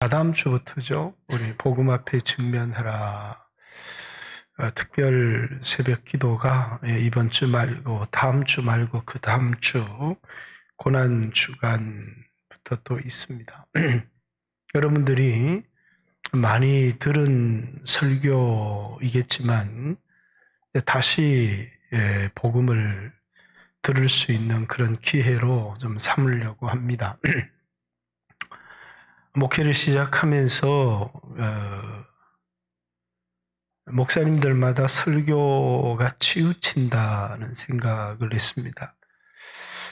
다다음 주부터죠. 우리 복음 앞에 직면하라 특별 새벽 기도가 이번 주 말고 다음 주 말고 그 다음 주 고난 주간부터 또 있습니다. 여러분들이 많이 들은 설교이겠지만 다시 복음을 들을 수 있는 그런 기회로 좀 삼으려고 합니다. 목회를 시작하면서 목사님들마다 설교가 치우친다는 생각을 했습니다.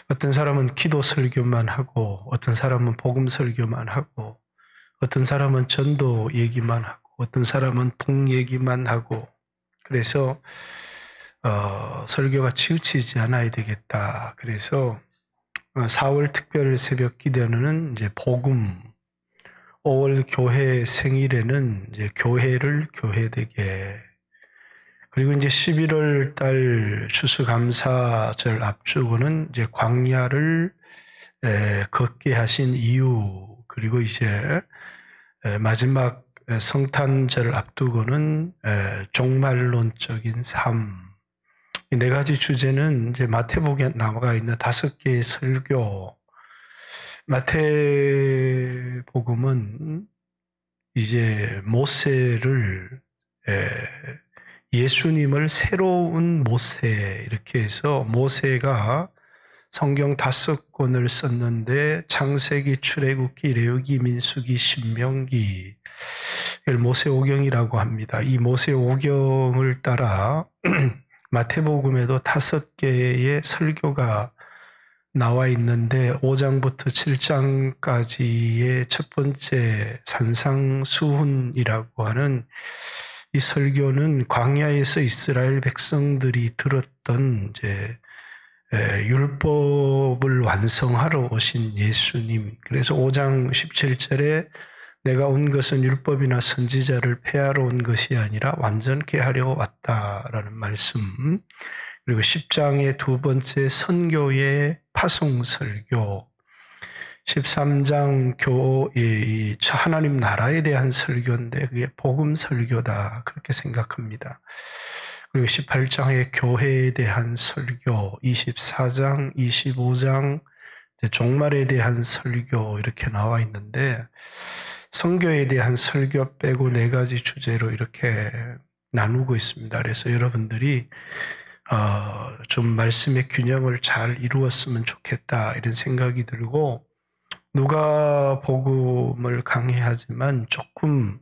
어떤 사람은 기도 설교만 하고, 어떤 사람은 복음 설교만 하고, 어떤 사람은 전도 얘기만 하고, 어떤 사람은 복 얘기만 하고, 그래서 설교가 치우치지 않아야 되겠다. 그래서 4월 특별 새벽 기도는 이제 복음, 5월 교회 생일에는 이제 교회를 교회되게, 그리고 이제 11월 달 추수감사절 앞두고는 이제 광야를 걷게 하신 이유, 그리고 이제 마지막 성탄절 앞두고는 종말론적인 삶, 이 네 가지 주제는 이제 마태복음에 나와 있는 5개의 설교. 마태복음은 이제 모세를 예수님을 새로운 모세 이렇게 해서 모세가 성경 5권을 썼는데 창세기, 출애굽기, 레위기, 민수기, 신명기 이걸 모세오경이라고 합니다. 이 모세오경을 따라 마태복음에도 5개의 설교가 나와 있는데 5장부터 7장까지의 첫 번째 산상수훈이라고 하는 이 설교는 광야에서 이스라엘 백성들이 들었던 이제 율법을 완성하러 오신 예수님. 그래서 5장 17절에 내가 온 것은 율법이나 선지자를 폐하러 온 것이 아니라 완전케 하려 왔다라는 말씀. 그리고 10장의 두 번째 선교의 파송설교, 13장 하나님 나라에 대한 설교인데 그게 복음 설교다 그렇게 생각합니다. 그리고 18장의 교회에 대한 설교, 24장, 25장 종말에 대한 설교 이렇게 나와 있는데 선교에 대한 설교 빼고 4가지 주제로 이렇게 나누고 있습니다. 그래서 여러분들이 좀 말씀의 균형을 잘 이루었으면 좋겠다 이런 생각이 들고 누가복음을 강의하지만 조금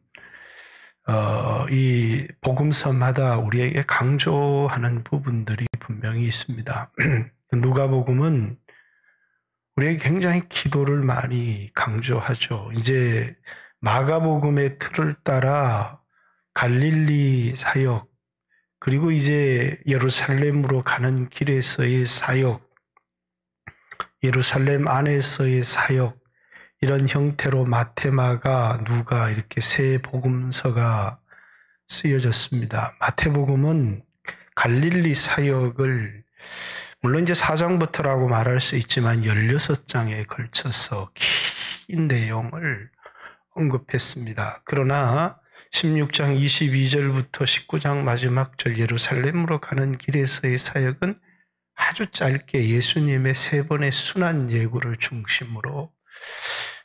이 복음서마다 우리에게 강조하는 부분들이 분명히 있습니다. 누가복음은 우리에게 굉장히 기도를 많이 강조하죠. 이제 마가복음의 틀을 따라 갈릴리 사역, 그리고 이제 예루살렘으로 가는 길에서의 사역, 예루살렘 안에서의 사역, 이런 형태로 마태, 마가, 누가 이렇게 세 복음서가 쓰여졌습니다. 마태복음은 갈릴리 사역을 물론 이제 4장부터라고 말할 수 있지만 16장에 걸쳐서 긴 내용을 언급했습니다. 그러나 16장 22절부터 19장 마지막 절 예루살렘으로 가는 길에서의 사역은 아주 짧게 예수님의 3번의 순환 예고를 중심으로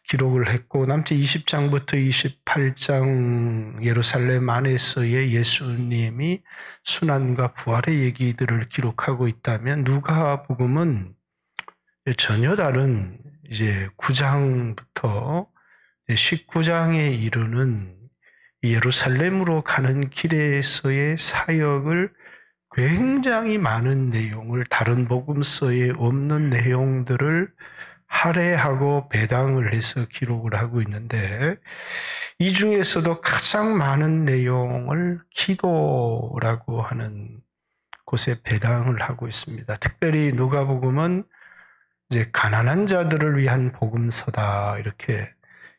기록을 했고 남자 20장부터 28장 예루살렘 안에서의 예수님이 순환과 부활의 얘기들을 기록하고 있다면 누가복음은 전혀 다른 이제 9장부터 19장에 이르는 예루살렘으로 가는 길에서의 사역을 굉장히 많은 내용을 다른 복음서에 없는 내용들을 할애하고 배당을 해서 기록을 하고 있는데 이 중에서도 가장 많은 내용을 기도라고 하는 곳에 배당을 하고 있습니다. 특별히 누가복음은 이제 가난한 자들을 위한 복음서다 이렇게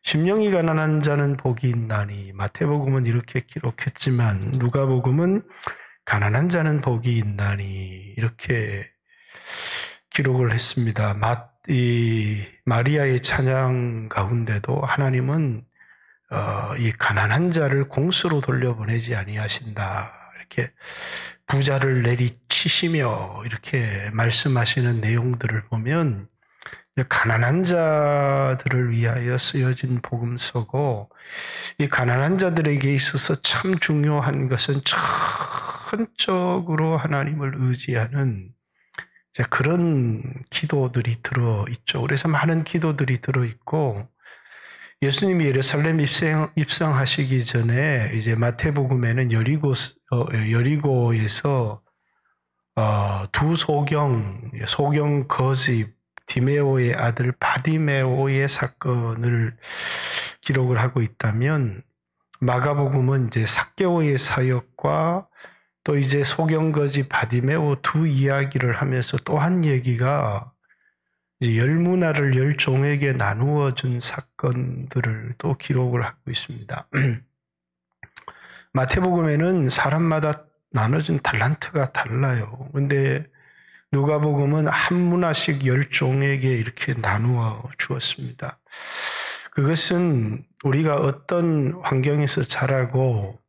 심령이 가난한 자는 복이 있나니 마태복음은 이렇게 기록했지만 누가복음은 가난한 자는 복이 있나니 이렇게 기록을 했습니다. 이 마리아의 찬양 가운데도 하나님은 이 가난한 자를 공수로 돌려보내지 아니하신다. 이렇게 부자를 내리치시며 이렇게 말씀하시는 내용들을 보면 가난한 자들을 위하여 쓰여진 복음서고, 이 가난한 자들에게 있어서 참 중요한 것은 전적으로 하나님을 의지하는 그런 기도들이 들어있죠. 그래서 많은 기도들이 들어있고, 예수님이 예루살렘 입성하시기 전에 이제 마태복음에는 여리고에서 두 소경 거지 디메오의 아들 바디메오의 사건을 기록을 하고 있다면, 마가복음은 이제 삭개오의 사역과 또 이제 소경거지 바디메오 두 이야기를 하면서 또 한 얘기가 이제 열 문화를 열 종에게 나누어 준 사건들을 또 기록을 하고 있습니다. 마태복음에는 사람마다 나눠준 달란트가 달라요. 근데 누가복음은 한 문화씩 열 종에게 이렇게 나누어 주었습니다. 그것은 우리가 어떤 환경에서 자라고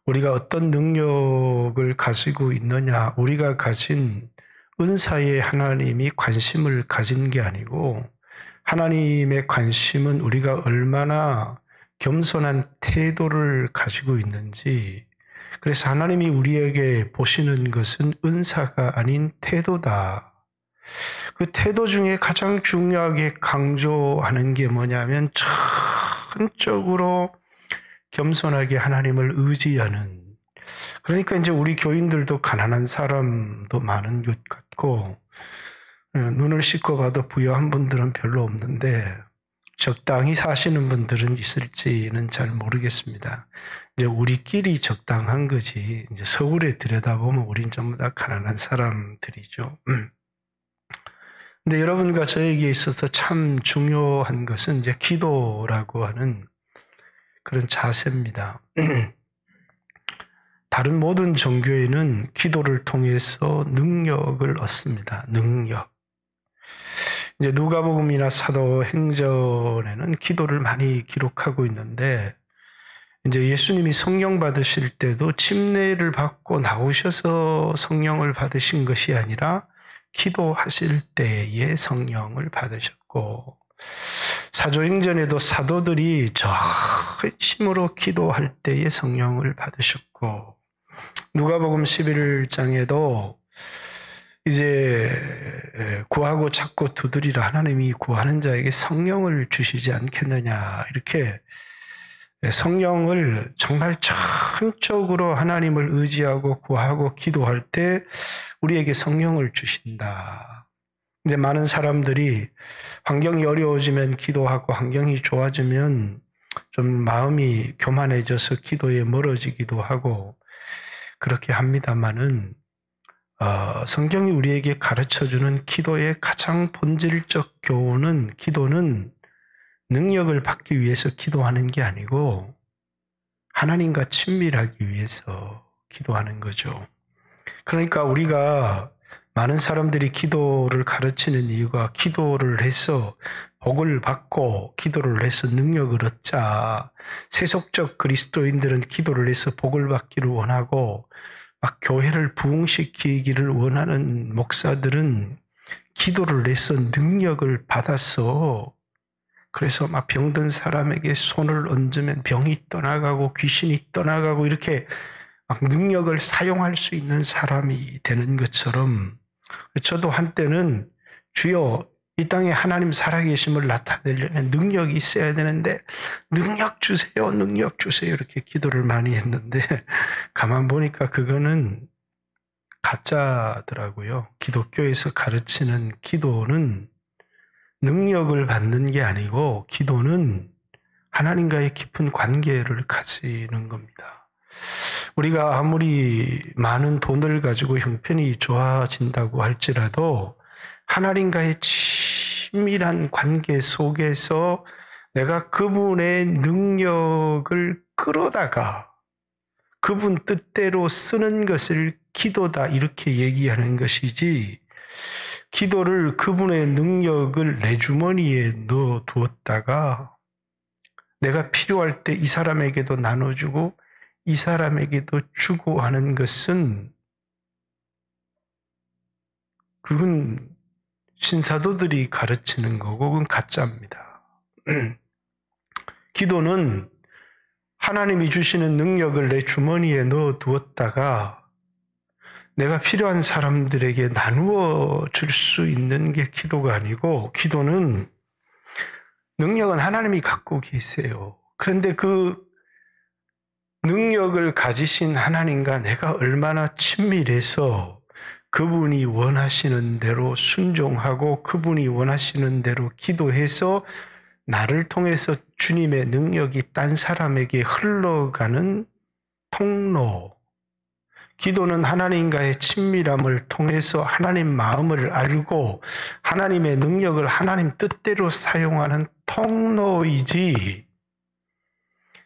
우리가 어떤 능력을 가지고 있느냐, 우리가 가진 은사에 하나님이 관심을 가진 게 아니고, 하나님의 관심은 우리가 얼마나 겸손한 태도를 가지고 있는지, 그래서 하나님이 우리에게 보시는 것은 은사가 아닌 태도다. 그 태도 중에 가장 중요하게 강조하는 게 뭐냐면 전적으로 겸손하게 하나님을 의지하는, 그러니까 이제 우리 교인들도 가난한 사람도 많은 것 같고 눈을 씻고 봐도 부유한 분들은 별로 없는데 적당히 사시는 분들은 있을지는 잘 모르겠습니다. 이제 우리끼리 적당한 거지, 이제 서울에 들여다보면 우린 전부 다 가난한 사람들이죠. 근데 여러분과 저에게 있어서 참 중요한 것은 이제 기도라고 하는 그런 자세입니다. 다른 모든 종교에는 기도를 통해서 능력을 얻습니다. 능력. 이제 누가복음이나 사도행전에는 기도를 많이 기록하고 있는데, 이제 예수님이 성령 받으실 때도 침례를 받고 나오셔서 성령을 받으신 것이 아니라 기도하실 때에 성령을 받으셨고, 사도행전에도 사도들이 전심으로 기도할 때에 성령을 받으셨고, 누가복음 11장에도 이제 구하고 찾고 두드리라, 하나님이 구하는 자에게 성령을 주시지 않겠느냐, 이렇게 성령을 정말 전적으로 하나님을 의지하고 구하고 기도할 때 우리에게 성령을 주신다. 근데 많은 사람들이 환경이 어려워지면 기도하고 환경이 좋아지면 좀 마음이 교만해져서 기도에 멀어지기도 하고 그렇게 합니다마는 성경이 우리에게 가르쳐주는 기도의 가장 본질적 교훈은, 기도는 능력을 받기 위해서 기도하는 게 아니고 하나님과 친밀하기 위해서 기도하는 거죠. 그러니까 우리가 많은 사람들이 기도를 가르치는 이유가 기도를 해서 복을 받고 기도를 해서 능력을 얻자. 세속적 그리스도인들은 기도를 해서 복을 받기를 원하고 막 교회를 부흥시키기를 원하는 목사들은 기도를 해서 능력을 받아서, 그래서 막 병든 사람에게 손을 얹으면 병이 떠나가고 귀신이 떠나가고 이렇게 막 능력을 사용할 수 있는 사람이 되는 것처럼, 저도 한때는 주여 이 땅에 하나님 살아계심을 나타내려면 능력이 있어야 되는데 능력 주세요, 능력 주세요 이렇게 기도를 많이 했는데 가만 보니까 그거는 가짜더라고요. 기독교에서 가르치는 기도는 능력을 받는 게 아니고 기도는 하나님과의 깊은 관계를 가지는 겁니다. 우리가 아무리 많은 돈을 가지고 형편이 좋아진다고 할지라도 하나님과의 친밀한 관계 속에서 내가 그분의 능력을 끌어다가 그분 뜻대로 쓰는 것을 기도다 이렇게 얘기하는 것이지, 기도를 그분의 능력을 내 주머니에 넣어 두었다가 내가 필요할 때 이 사람에게도 나눠주고 이 사람에게도 주고 하는 것은 그건 신사도들이 가르치는 거고 그건 가짜입니다. 기도는 하나님이 주시는 능력을 내 주머니에 넣어 두었다가 내가 필요한 사람들에게 나누어 줄 수 있는 게 기도가 아니고, 기도는 능력은 하나님이 갖고 계세요. 그런데 그 능력을 가지신 하나님과 내가 얼마나 친밀해서 그분이 원하시는 대로 순종하고 그분이 원하시는 대로 기도해서 나를 통해서 주님의 능력이 딴 사람에게 흘러가는 통로. 기도는 하나님과의 친밀함을 통해서 하나님 마음을 알고 하나님의 능력을 하나님 뜻대로 사용하는 통로이지,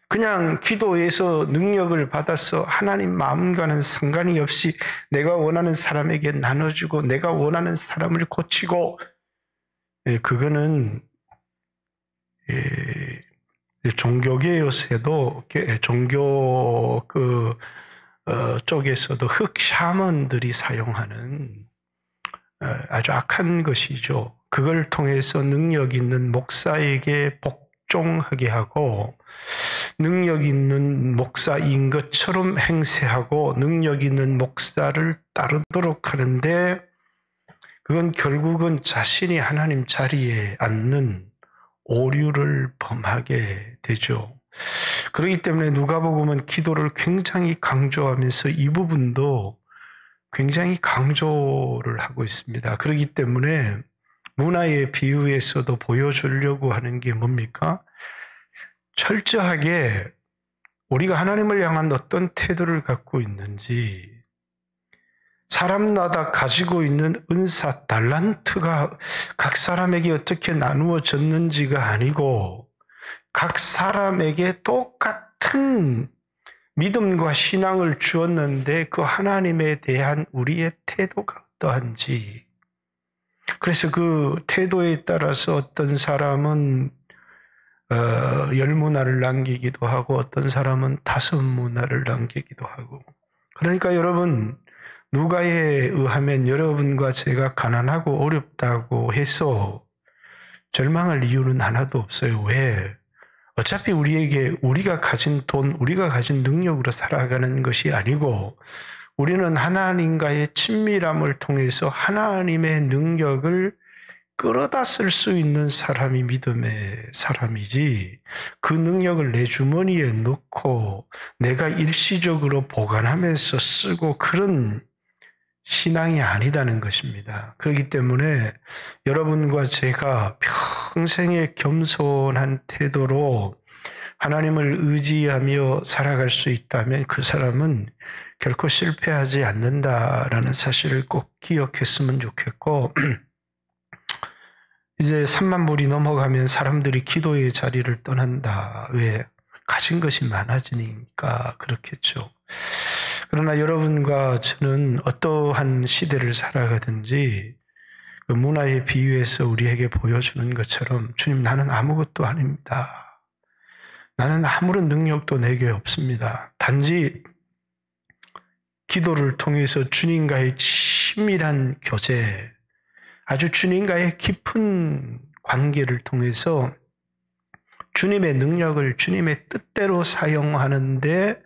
그냥 기도에서 능력을 받아서 하나님 마음과는 상관이 없이 내가 원하는 사람에게 나눠주고 내가 원하는 사람을 고치고, 그거는 종교계 요새도 종교 쪽에서도 흑 샤먼들이 사용하는 아주 악한 것이죠. 그걸 통해서 능력 있는 목사에게 복종하게 하고 능력 있는 목사인 것처럼 행세하고 능력 있는 목사를 따르도록 하는데, 그건 결국은 자신이 하나님 자리에 앉는 오류를 범하게 되죠. 그렇기 때문에 누가복음은 기도를 굉장히 강조하면서 이 부분도 굉장히 강조를 하고 있습니다. 그렇기 때문에 문화의 비유에서도 보여주려고 하는 게 뭡니까? 철저하게 우리가 하나님을 향한 어떤 태도를 갖고 있는지, 사람마다 가지고 있는 은사, 달란트가 각 사람에게 어떻게 나누어졌는지가 아니고 각 사람에게 똑같은 믿음과 신앙을 주었는데 그 하나님에 대한 우리의 태도가 어떠한지. 그래서 그 태도에 따라서 어떤 사람은 10문화를 남기기도 하고 어떤 사람은 5문화를 남기기도 하고. 그러니까 여러분, 누가에 의하면 여러분과 제가 가난하고 어렵다고 해서 절망할 이유는 하나도 없어요. 왜? 어차피 우리가 가진 돈, 우리가 가진 능력으로 살아가는 것이 아니고 우리는 하나님과의 친밀함을 통해서 하나님의 능력을 끌어다 쓸 수 있는 사람이 믿음의 사람이지, 그 능력을 내 주머니에 넣고 내가 일시적으로 보관하면서 쓰고 그런 신앙이 아니다는 것입니다. 그렇기 때문에 여러분과 제가 평생의 겸손한 태도로 하나님을 의지하며 살아갈 수 있다면 그 사람은 결코 실패하지 않는다라는 사실을 꼭 기억했으면 좋겠고, 이제 3만 불이 넘어가면 사람들이 기도의 자리를 떠난다. 왜? 가진 것이 많아지니까 그렇겠죠. 그러나 여러분과 저는 어떠한 시대를 살아가든지 그 문화의 비유에서 우리에게 보여주는 것처럼, 주님, 나는 아무것도 아닙니다. 나는 아무런 능력도 내게 없습니다. 단지 기도를 통해서 주님과의 친밀한 교제, 아주 주님과의 깊은 관계를 통해서 주님의 능력을 주님의 뜻대로 사용하는데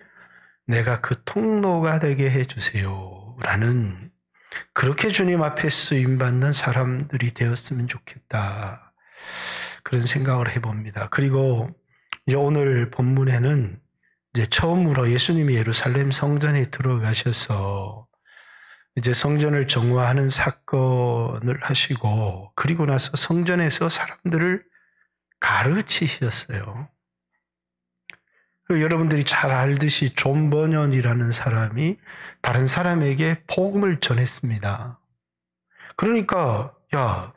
내가 그 통로가 되게 해주세요 라는, 그렇게 주님 앞에 쓰임받는 사람들이 되었으면 좋겠다, 그런 생각을 해봅니다. 그리고 이제 오늘 본문에는 이제 처음으로 예수님이 예루살렘 성전에 들어가셔서 이제 성전을 정화하는 사건을 하시고, 그리고 나서 성전에서 사람들을 가르치셨어요. 여러분들이 잘 알듯이 존 버년이라는 사람이 다른 사람에게 복음을 전했습니다. 그러니까, 야,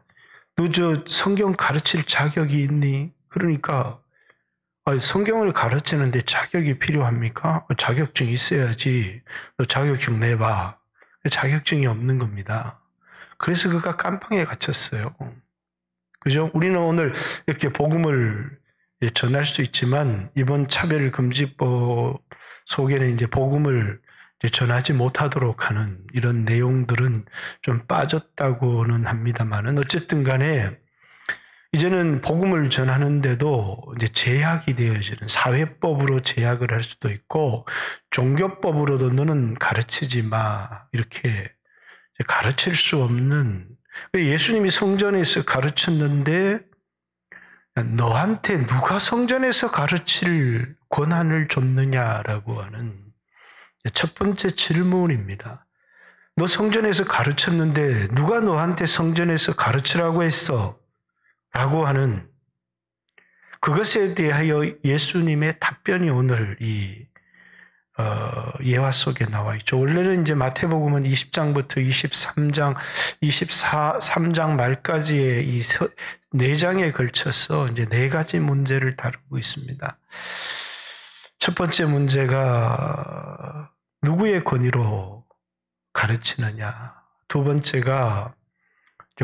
너 저 성경 가르칠 자격이 있니? 그러니까, 성경을 가르치는데 자격이 필요합니까? 자격증이 있어야지. 너 자격증 내봐. 자격증이 없는 겁니다. 그래서 그가 깜빵에 갇혔어요. 그죠? 우리는 오늘 이렇게 복음을 전할 수 있지만 이번 차별금지법 속에는 이제 복음을 전하지 못하도록 하는 이런 내용들은 좀 빠졌다고는 합니다만은 어쨌든 간에 이제는 복음을 전하는데도 이제 제약이 되어지는 사회법으로 제약을 할 수도 있고 종교법으로도 너는 가르치지 마 이렇게 가르칠 수 없는 예수님이 성전에서 가르쳤는데 너한테 누가 성전에서 가르칠 권한을 줬느냐라고 하는 첫 번째 질문입니다. 너 성전에서 가르쳤는데 누가 너한테 성전에서 가르치라고 했어? 라고 하는 그것에 대하여 예수님의 답변이 오늘 이 예화 속에 나와 있죠. 원래는 이제 마태복음은 20장부터 23장, 23장 말까지의 이 4장에 걸쳐서 이제 4가지 문제를 다루고 있습니다. 첫 번째 문제가 누구의 권위로 가르치느냐. 두 번째가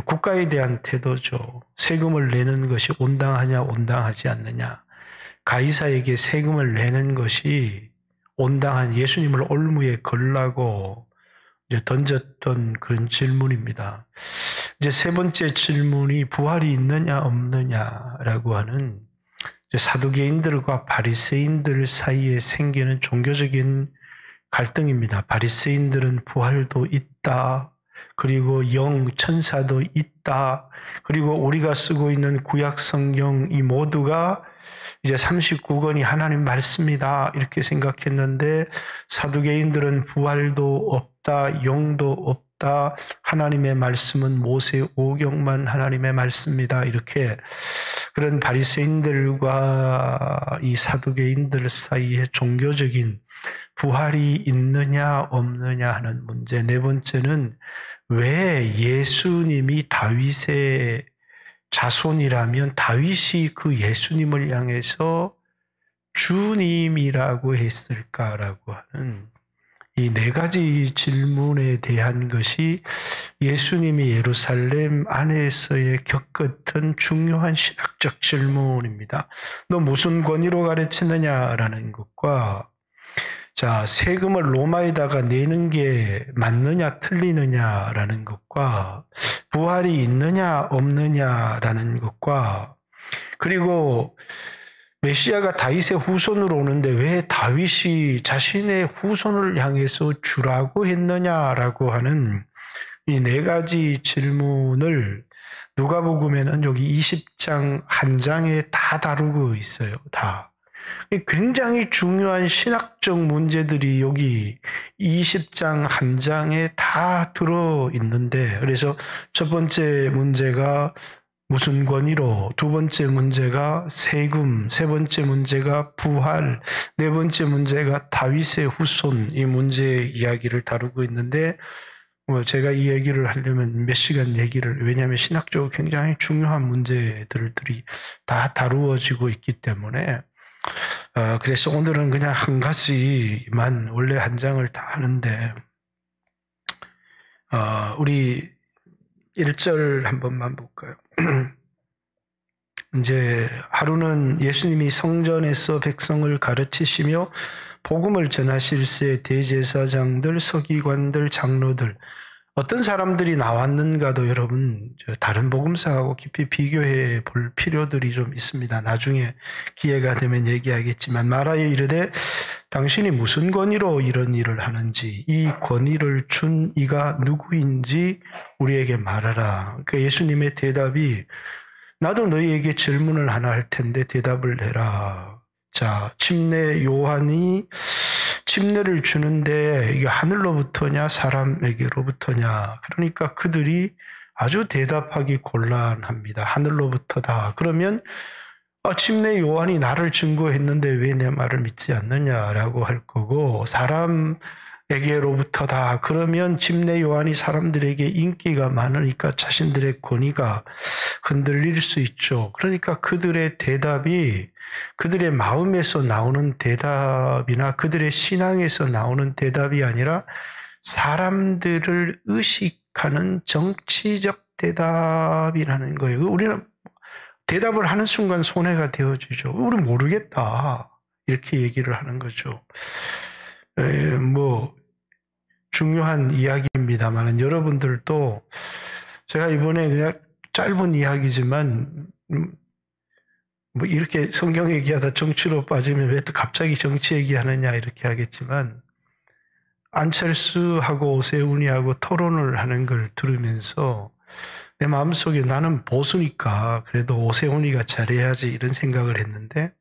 국가에 대한 태도죠. 세금을 내는 것이 온당하냐, 온당하지 않느냐. 가이사에게 세금을 내는 것이 온당한 예수님을 올무에 걸라고 이제 던졌던 그런 질문입니다. 이제 세 번째 질문이 부활이 있느냐, 없느냐라고 하는 사두개인들과 바리새인들 사이에 생기는 종교적인 갈등입니다. 바리새인들은 부활도 있다. 그리고 천사도 있다. 그리고 우리가 쓰고 있는 구약 성경 이 모두가 이제 39권이 하나님 말씀이다. 이렇게 생각했는데 사두개인들은 부활도 없다. 영도 없다. 하나님의 말씀은 모세 오경만 하나님의 말씀이다. 이렇게 그런 바리새인들과 이 사두개인들 사이에 종교적인 부활이 있느냐 없느냐 하는 문제. 네 번째는 왜 예수님이 다윗의 자손이라면 다윗이 그 예수님을 향해서 주님이라고 했을까라고 하는 이 4가지 질문에 대한 것이 예수님이 예루살렘 안에서의 겪었던 중요한 신학적 질문입니다. 너 무슨 권위로 가르치느냐라는 것과 세금을 로마에다가 내는 게 맞느냐 틀리느냐라는 것과 부활이 있느냐 없느냐라는 것과 그리고 메시아가 다윗의 후손으로 오는데 왜 다윗이 자신의 후손을 향해서 주라고 했느냐라고 하는 이 4가지 질문을 누가복음에는 여기 20장 한 장에 다 다루고 있어요. 다. 굉장히 중요한 신학적 문제들이 여기 20장 한 장에 다 들어있는데 그래서 첫 번째 문제가 무슨 권위로, 두 번째 문제가 세금, 세 번째 문제가 부활, 네 번째 문제가 다윗의 후손 이 문제의 이야기를 다루고 있는데 제가 이 얘기를 하려면 몇 시간 얘기를 왜냐하면 신학적으로 굉장히 중요한 문제들이 다 다루어지고 있기 때문에 그래서 오늘은 그냥 한 가지만 원래 한 장을 다 하는데 우리 1절 한 번만 볼까요? 이제 하루는 예수님이 성전에서 백성을 가르치시며 복음을 전하실 새 대제사장들, 서기관들, 장로들 어떤 사람들이 나왔는가도 여러분 다른 복음서하고 깊이 비교해 볼 필요들이 좀 있습니다. 나중에 기회가 되면 얘기하겠지만 말하여 이르되 당신이 무슨 권위로 이런 일을 하는지 이 권위를 준 이가 누구인지 우리에게 말하라. 그 예수님의 대답이 나도 너희에게 질문을 하나 할 텐데 대답을 해라. 침례 요한이 침례를 주는데 이게 하늘로부터냐 사람에게로부터냐. 그러니까 그들이 아주 대답하기 곤란합니다. 하늘로부터다. 그러면 침례 요한이 나를 증거했는데 왜 내 말을 믿지 않느냐라고 할 거고 사람에게로부터다. 그러면 침례 요한이 사람들에게 인기가 많으니까 자신들의 권위가 흔들릴 수 있죠. 그러니까 그들의 대답이 그들의 마음에서 나오는 대답이나 그들의 신앙에서 나오는 대답이 아니라 사람들을 의식하는 정치적 대답이라는 거예요. 우리는 대답을 하는 순간 손해가 되어지죠. 우리 모르겠다. 이렇게 얘기를 하는 거죠. 뭐 중요한 이야기입니다만 여러분들도 제가 이번에 그냥 짧은 이야기지만 뭐 이렇게 성경 얘기하다 정치로 빠지면 왜 또 갑자기 정치 얘기하느냐 이렇게 하겠지만 안철수하고 오세훈이하고 토론을 하는 걸 들으면서 내 마음속에 나는 보수니까 그래도 오세훈이가 잘해야지 이런 생각을 했는데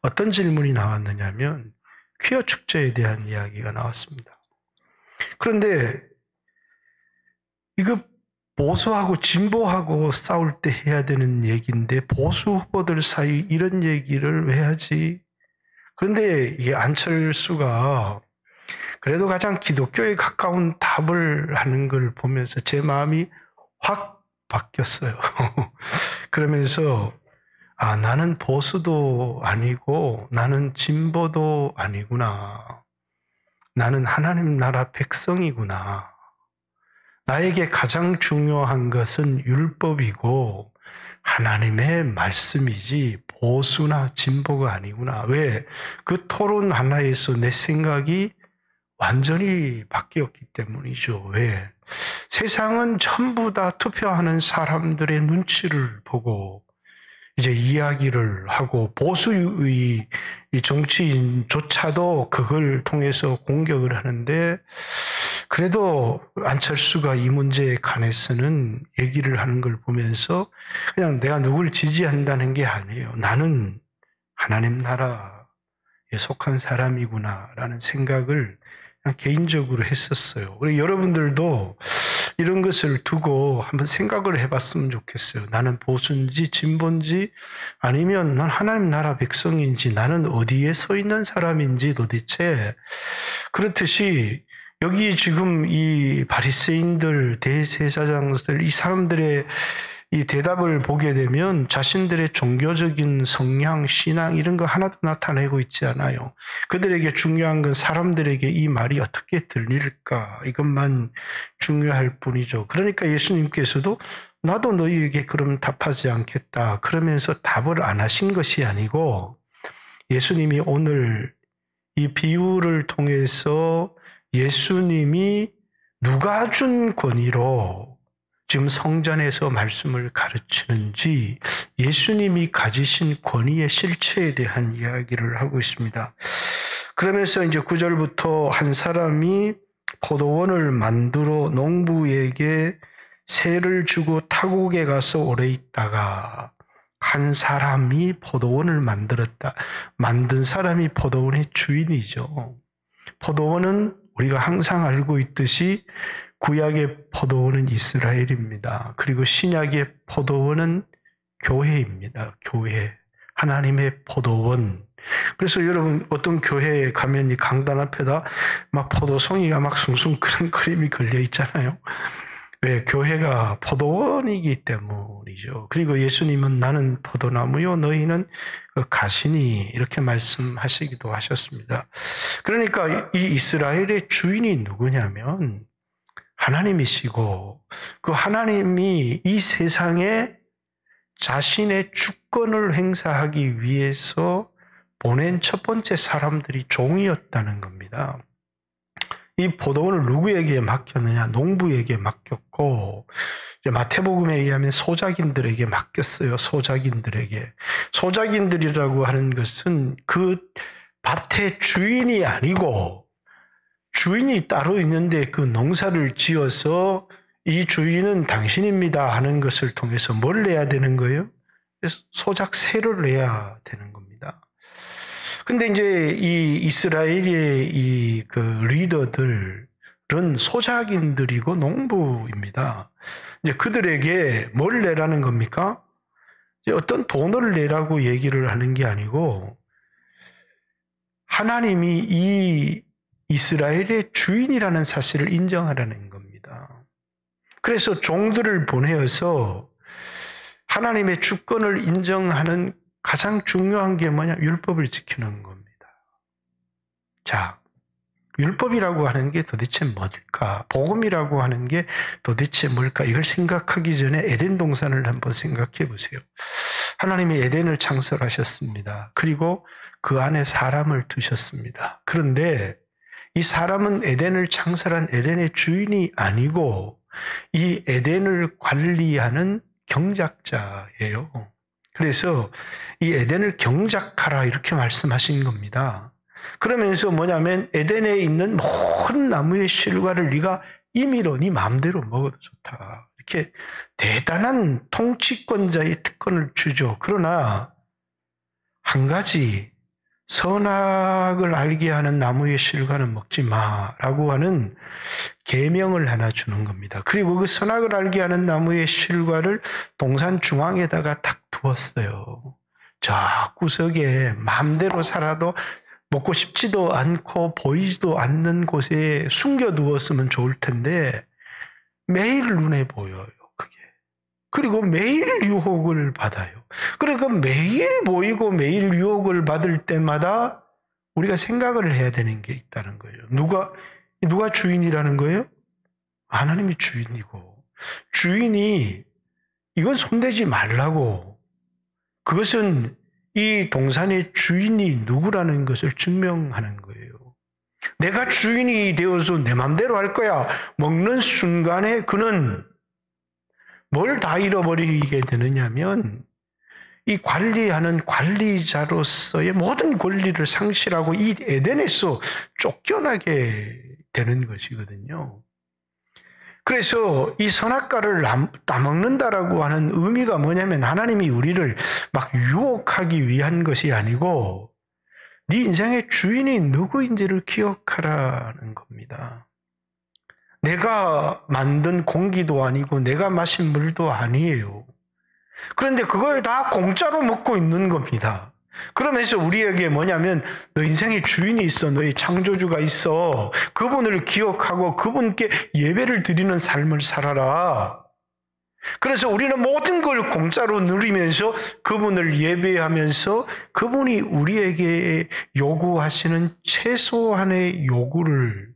어떤 질문이 나왔느냐면 퀴어 축제에 대한 이야기가 나왔습니다. 그런데 이거 보수하고 진보하고 싸울 때 해야 되는 얘기인데 보수 후보들 사이 이런 얘기를 왜 하지? 그런데 이게 안철수가 그래도 가장 기독교에 가까운 답을 하는 걸 보면서 제 마음이 확 바뀌었어요. 그러면서 나는 보수도 아니고 나는 진보도 아니구나. 나는 하나님 나라 백성이구나. 나에게 가장 중요한 것은 율법이고 하나님의 말씀이지 보수나 진보가 아니구나. 왜? 그 토론 하나에서 내 생각이 완전히 바뀌었기 때문이죠. 왜? 세상은 전부 다 투표하는 사람들의 눈치를 보고 이제 이야기를 하고 보수의 정치인조차도 그걸 통해서 공격을 하는데 그래도 안철수가 이 문제에 관해서는 얘기를 하는 걸 보면서 그냥 내가 누굴 지지한다는 게 아니에요. 나는 하나님 나라에 속한 사람이구나라는 생각을 그냥 개인적으로 했었어요. 그리고 여러분들도 이런 것을 두고 한번 생각을 해봤으면 좋겠어요. 나는 보수인지 진보인지 아니면 난 하나님 나라 백성인지 나는 어디에 서 있는 사람인지 도대체 그렇듯이 여기 지금 이 바리새인들, 대제사장들 이 사람들의 이 대답을 보게 되면 자신들의 종교적인 성향, 신앙 이런 거 하나도 나타내고 있지 않아요. 그들에게 중요한 건 사람들에게 이 말이 어떻게 들릴까 이것만 중요할 뿐이죠. 그러니까 예수님께서도 나도 너희에게 그럼 답하지 않겠다 그러면서 답을 안 하신 것이 아니고 예수님이 오늘 이 비유를 통해서 예수님이 누가 준 권위로 지금 성전에서 말씀을 가르치는지 예수님이 가지신 권위의 실체에 대한 이야기를 하고 있습니다. 그러면서 이제 9절부터 한 사람이 포도원을 만들어 농부에게 세를 주고 타국에 가서 오래 있다가 한 사람이 포도원을 만들었다. 만든 사람이 포도원의 주인이죠. 포도원은 우리가 항상 알고 있듯이 구약의 포도원은 이스라엘입니다. 그리고 신약의 포도원은 교회입니다. 교회. 하나님의 포도원. 그래서 여러분 어떤 교회에 가면 이 강단 앞에다 막 포도송이가 막 숭숭 그런 그림이 걸려 있잖아요. 왜? 교회가 포도원이기 때문이죠. 그리고 예수님은 나는 포도나무요 너희는 가시니 이렇게 말씀하시기도 하셨습니다. 그러니까 이 이스라엘의 주인이 누구냐면 하나님이시고 그 하나님이 이 세상에 자신의 주권을 행사하기 위해서 보낸 첫 번째 사람들이 종이었다는 겁니다. 이 포도원을 누구에게 맡겼느냐? 농부에게 맡겼고 마태복음에 의하면 소작인들에게 맡겼어요. 소작인들에게. 소작인들이라고 하는 것은 그 밭의 주인이 아니고 주인이 따로 있는데 그 농사를 지어서 이 주인은 당신입니다 하는 것을 통해서 뭘 내야 되는 거예요? 소작세를 내야 되는 겁니다. 근데 이제 이 이스라엘의 이 그 리더들은 소작인들이고 농부입니다. 이제 그들에게 뭘 내라는 겁니까? 어떤 돈을 내라고 얘기를 하는 게 아니고 하나님이 이 이스라엘의 주인이라는 사실을 인정하라는 겁니다. 그래서 종들을 보내어서 하나님의 주권을 인정하는 가장 중요한 게 뭐냐? 율법을 지키는 겁니다. 자, 율법이라고 하는 게 도대체 뭘까? 복음이라고 하는 게 도대체 뭘까? 이걸 생각하기 전에 에덴 동산을 한번 생각해 보세요. 하나님이 에덴을 창설하셨습니다. 그리고 그 안에 사람을 두셨습니다. 그런데 이 사람은 에덴을 창설한 에덴의 주인이 아니고 이 에덴을 관리하는 경작자예요. 그래서 이 에덴을 경작하라 이렇게 말씀하신 겁니다. 그러면서 뭐냐면 에덴에 있는 모든 나무의 실과를 네가 임의로 네 마음대로 먹어도 좋다. 이렇게 대단한 통치권자의 특권을 주죠. 그러나 한 가지 선악을 알게 하는 나무의 실과는 먹지 마라고 하는 계명을 하나 주는 겁니다. 그리고 그 선악을 알게 하는 나무의 실과를 동산 중앙에다가 딱 두었어요. 저 구석에 마음대로 살아도 먹고 싶지도 않고 보이지도 않는 곳에 숨겨두었으면 좋을 텐데 매일 눈에 보여요. 그게. 그리고 매일 유혹을 받아요. 그러니까 매일 보이고 매일 유혹을 받을 때마다 우리가 생각을 해야 되는 게 있다는 거예요. 누가 주인이라는 거예요? 하나님이 주인이고, 주인이 이건 손대지 말라고, 그것은 이 동산의 주인이 누구라는 것을 증명하는 거예요. 내가 주인이 되어서 내 맘대로 할 거야. 먹는 순간에 그는 뭘 다 잃어버리게 되느냐면 이 관리하는 관리자로서의 모든 권리를 상실하고 이 에덴에서 쫓겨나게 되는 것이거든요. 그래서 이 선악과를 따먹는다라고 하는 의미가 뭐냐면 하나님이 우리를 막 유혹하기 위한 것이 아니고 네 인생의 주인이 누구인지를 기억하라는 겁니다. 내가 만든 공기도 아니고 내가 마신 물도 아니에요. 그런데 그걸 다 공짜로 먹고 있는 겁니다. 그러면서 우리에게 뭐냐면 너 인생의 주인이 있어. 너의 창조주가 있어. 그분을 기억하고 그분께 예배를 드리는 삶을 살아라. 그래서 우리는 모든 걸 공짜로 누리면서 그분을 예배하면서 그분이 우리에게 요구하시는 최소한의 요구를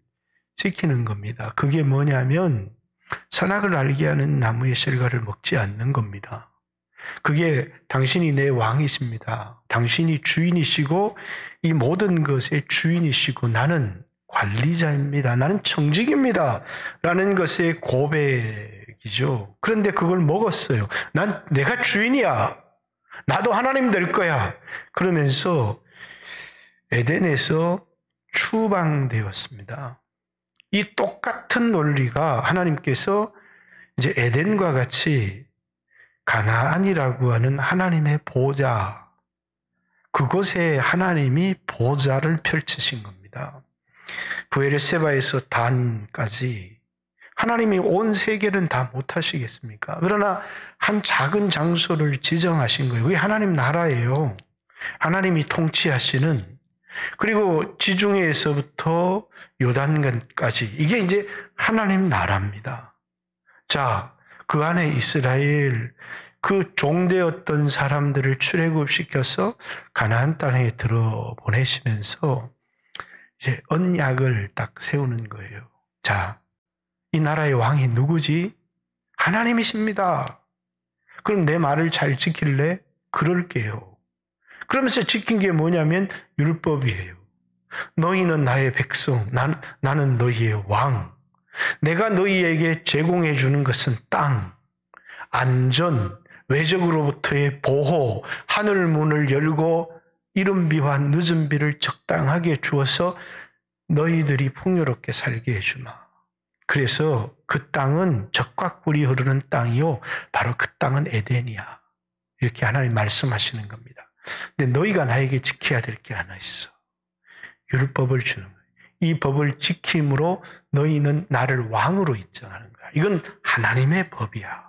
지키는 겁니다. 그게 뭐냐면 선악을 알게 하는 나무의 실과를 먹지 않는 겁니다. 그게 당신이 내 왕이십니다. 당신이 주인이시고 이 모든 것의 주인이시고 나는 관리자입니다. 나는 청직입니다. 라는 것의 고백이죠. 그런데 그걸 먹었어요. 내가 주인이야. 나도 하나님 될 거야. 그러면서 에덴에서 추방되었습니다. 이 똑같은 논리가 하나님께서 이제 에덴과 같이 가나안이라고 하는 하나님의 보좌, 그곳에 하나님이 보좌를 펼치신 겁니다. 브에르세바에서 단까지 하나님이 온 세계는 다 못하시겠습니까? 그러나 한 작은 장소를 지정하신 거예요. 그게 하나님 나라예요. 하나님이 통치하시는, 그리고 지중해에서부터 요단강까지 이게 이제 하나님 나라입니다. 자, 그 안에 이스라엘 그 종되었던 사람들을 출애굽시켜서 가나안 땅에 들어보내시면서 이제 언약을 딱 세우는 거예요. 자, 이 나라의 왕이 누구지? 하나님이십니다. 그럼 내 말을 잘 지킬래? 그럴게요. 그러면서 지킨 게 뭐냐면 율법이에요. 너희는 나의 백성, 나는 너희의 왕. 내가 너희에게 제공해 주는 것은 땅, 안전, 외적으로부터의 보호, 하늘 문을 열고 이른 비와 늦은 비를 적당하게 주어서 너희들이 풍요롭게 살게 해주마. 그래서 그 땅은 젖과 꿀이 흐르는 땅이요, 바로 그 땅은 에덴이야. 이렇게 하나님 말씀하시는 겁니다. 근데 너희가 나에게 지켜야 될 게 하나 있어. 율법을 주는 거예요. 이 법을 지킴으로 너희는 나를 왕으로 인정하는 거야. 이건 하나님의 법이야.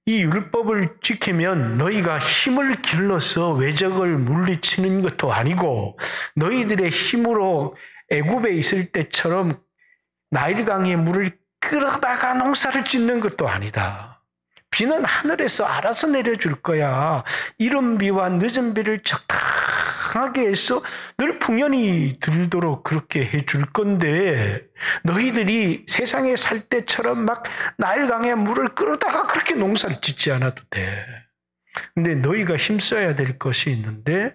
이 율법을 지키면 너희가 힘을 길러서 외적을 물리치는 것도 아니고 너희들의 힘으로 애굽에 있을 때처럼 나일강의 물을 끌어다가 농사를 짓는 것도 아니다. 비는 하늘에서 알아서 내려줄 거야. 이른 비와 늦은 비를 적당하게 해서 늘 풍년이 들도록 그렇게 해줄 건데 너희들이 세상에 살 때처럼 막 나일강의 물을 끌어다가 그렇게 농사를 짓지 않아도 돼. 근데 너희가 힘써야 될 것이 있는데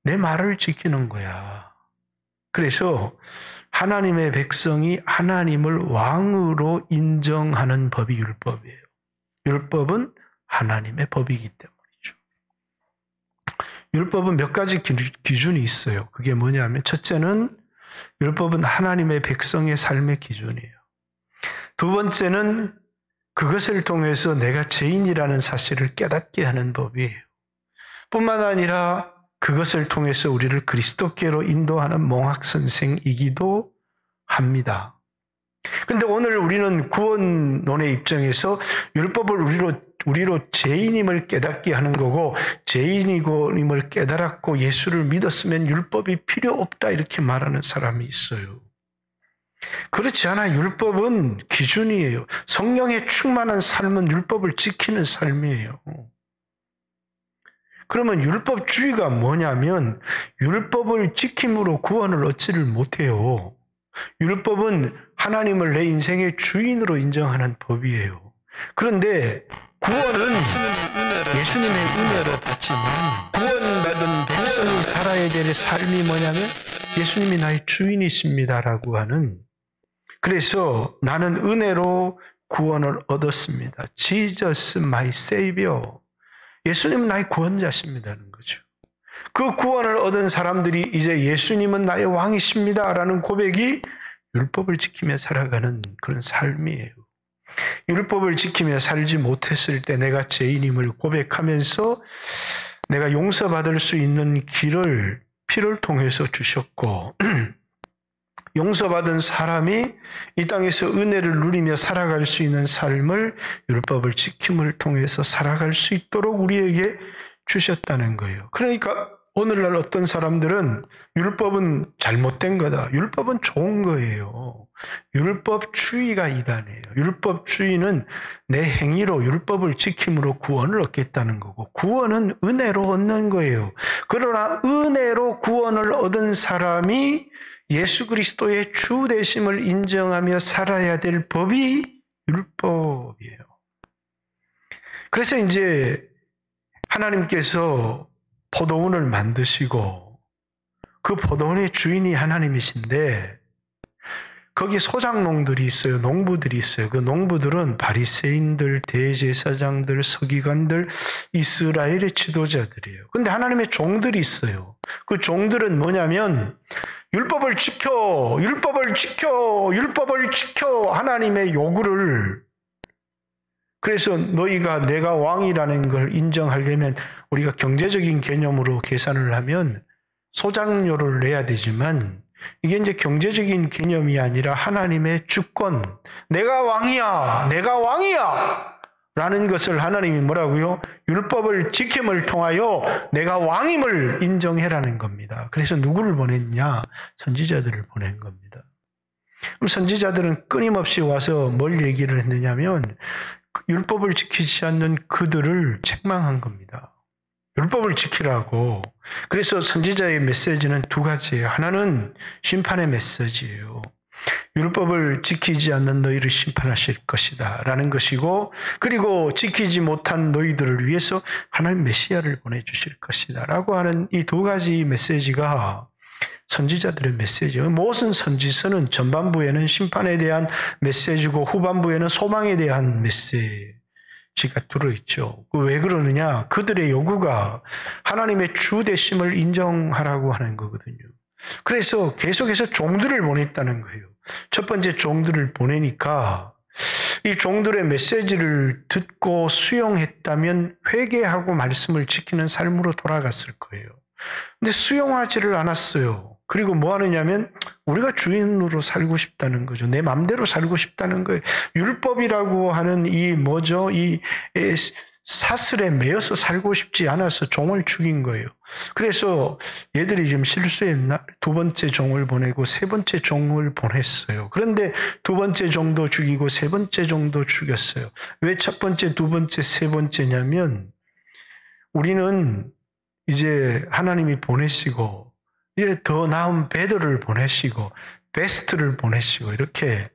내 말을 지키는 거야. 그래서 하나님의 백성이 하나님을 왕으로 인정하는 법이 율법이에요. 율법은 하나님의 법이기 때문이죠. 율법은 몇 가지 기준이 있어요. 그게 뭐냐면 첫째는 율법은 하나님의 백성의 삶의 기준이에요. 두 번째는 그것을 통해서 내가 죄인이라는 사실을 깨닫게 하는 법이에요. 뿐만 아니라 그것을 통해서 우리를 그리스도께로 인도하는 몽학선생이기도 합니다. 그런데 오늘 우리는 구원론의 입장에서 율법을 우리로 죄인임을 깨닫게 하는 거고, 죄인임을 깨달았고 예수를 믿었으면 율법이 필요 없다 이렇게 말하는 사람이 있어요. 그렇지 않아요. 율법은 기준이에요. 성령에 충만한 삶은 율법을 지키는 삶이에요. 그러면 율법주의가 뭐냐면 율법을 지킴으로 구원을 얻지를 못해요. 율법은 하나님을 내 인생의 주인으로 인정하는 법이에요. 그런데 구원은 예수님의 은혜로 받지만 구원받은 백성이 살아야 될 삶이 뭐냐면 예수님이 나의 주인이십니다라고 하는, 그래서 나는 은혜로 구원을 얻었습니다. Jesus my Savior. 예수님은 나의 구원자십니다는 거죠. 그 구원을 얻은 사람들이 이제 예수님은 나의 왕이십니다라는 고백이 율법을 지키며 살아가는 그런 삶이에요. 율법을 지키며 살지 못했을 때 내가 죄인임을 고백하면서 내가 용서받을 수 있는 길을 피를 통해서 주셨고, 용서받은 사람이 이 땅에서 은혜를 누리며 살아갈 수 있는 삶을 율법을 지킴을 통해서 살아갈 수 있도록 우리에게 주셨다는 거예요. 그러니까 오늘날 어떤 사람들은 율법은 잘못된 거다, 율법은 좋은 거예요. 율법주의가 이단이에요. 율법주의는 내 행위로 율법을 지킴으로 구원을 얻겠다는 거고, 구원은 은혜로 얻는 거예요. 그러나 은혜로 구원을 얻은 사람이 예수 그리스도의 주 되심을 인정하며 살아야 될 법이 율법이에요. 그래서 이제 하나님께서 포도원을 만드시고 그 포도원의 주인이 하나님이신데 거기 소작농들이 있어요. 농부들이 있어요. 그 농부들은 바리새인들, 대제사장들, 서기관들, 이스라엘의 지도자들이에요. 그런데 하나님의 종들이 있어요. 그 종들은 뭐냐면 율법을 지켜, 율법을 지켜, 율법을 지켜 하나님의 요구를, 그래서 너희가 내가 왕이라는 걸 인정하려면 우리가 경제적인 개념으로 계산을 하면 소작료를 내야 되지만 이게 이제 경제적인 개념이 아니라 하나님의 주권, 내가 왕이야, 내가 왕이야 라는 것을 하나님이 뭐라고요? 율법을 지킴을 통하여 내가 왕임을 인정해라는 겁니다. 그래서 누구를 보냈냐? 선지자들을 보낸 겁니다. 그럼 선지자들은 끊임없이 와서 뭘 얘기를 했느냐면 율법을 지키지 않는 그들을 책망한 겁니다. 율법을 지키라고. 그래서 선지자의 메시지는 두 가지예요. 하나는 심판의 메시지예요. 율법을 지키지 않는 너희를 심판하실 것이다 라는 것이고, 그리고 지키지 못한 너희들을 위해서 하나님 메시아를 보내주실 것이다 라고 하는 이 두 가지 메시지가 선지자들의 메시지예요. 모든 선지서는 전반부에는 심판에 대한 메시지고 후반부에는 소망에 대한 메시지가 들어있죠. 왜 그러느냐? 그들의 요구가 하나님의 주 되심을 인정하라고 하는 거거든요. 그래서 계속해서 종들을 보냈다는 거예요. 첫 번째 종들을 보내니까 이 종들의 메시지를 듣고 수용했다면 회개하고 말씀을 지키는 삶으로 돌아갔을 거예요. 근데 수용하지를 않았어요. 그리고 뭐 하느냐면 우리가 주인으로 살고 싶다는 거죠. 내 마음대로 살고 싶다는 거예요. 율법이라고 하는 이 뭐죠? 이 사슬에 매여서 살고 싶지 않아서 종을 죽인 거예요. 그래서 얘들이 지금 실수했나? 두 번째 종을 보내고 세 번째 종을 보냈어요. 그런데 두 번째 종도 죽이고 세 번째 종도 죽였어요. 왜 첫 번째, 두 번째, 세 번째냐면 우리는 이제 하나님이 보내시고 이제 더 나은 베더를 보내시고 베스트를 보내시고 이렇게